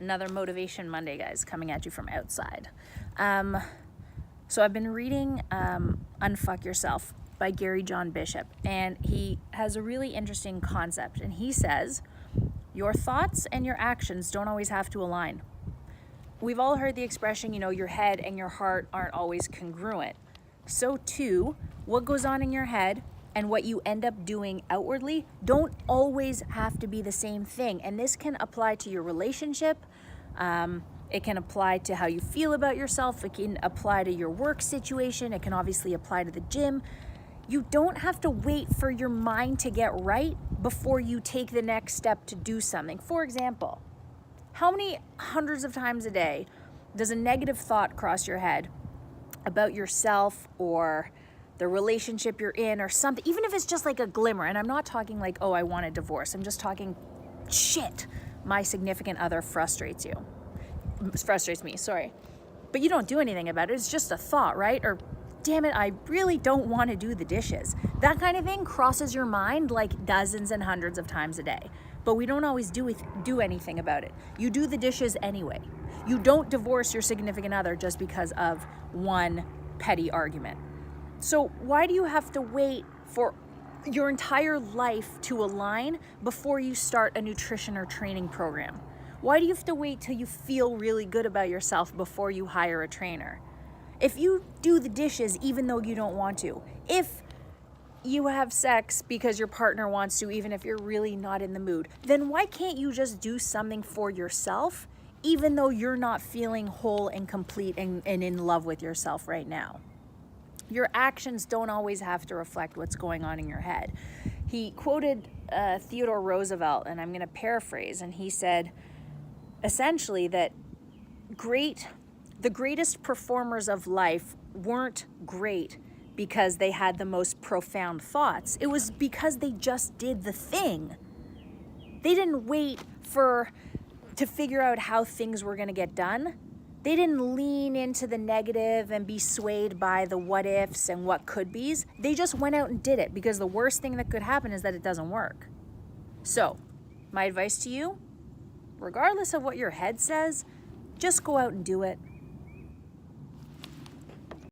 Another Motivation Monday, guys, coming at you from outside. So I've been reading Unfuck Yourself by Gary John Bishop, and he has a really interesting concept. And he says, your thoughts and your actions don't always have to align. We've all heard the expression, your head and your heart aren't always congruent. So too, what goes on in your head and what you end up doing outwardly don't always have to be the same thing. And this can apply to your relationship. It can apply to how you feel about yourself. It can apply to your work situation. It can obviously apply to the gym. You don't have to wait for your mind to get right before you take the next step to do something. For example, how many hundreds of times a day does a negative thought cross your head about yourself or the relationship you're in or something, even if it's just like a glimmer? And I'm not talking like, oh, I want a divorce. I'm just talking, shit, my significant other frustrates me, sorry. But you don't do anything about it. It's just a thought, right? Or, damn it, I really don't want to do the dishes. That kind of thing crosses your mind like dozens and hundreds of times a day. But we don't always do anything about it. You do the dishes anyway. You don't divorce your significant other just because of one petty argument. So why do you have to wait for your entire life to align before you start a nutrition or training program? Why do you have to wait till you feel really good about yourself before you hire a trainer? If you do the dishes even though you don't want to, if you have sex because your partner wants to, even if you're really not in the mood, then why can't you just do something for yourself even though you're not feeling whole and complete and in love with yourself right now? Your actions don't always have to reflect what's going on in your head. He quoted Theodore Roosevelt, and I'm going to paraphrase, and he said essentially that the greatest performers of life weren't great because they had the most profound thoughts. It was because they just did the thing. They didn't wait to figure out how things were going to get done. They didn't lean into the negative and be swayed by the what ifs and what could be's. They just went out and did it because the worst thing that could happen is that it doesn't work. So, my advice to you, regardless of what your head says, just go out and do it.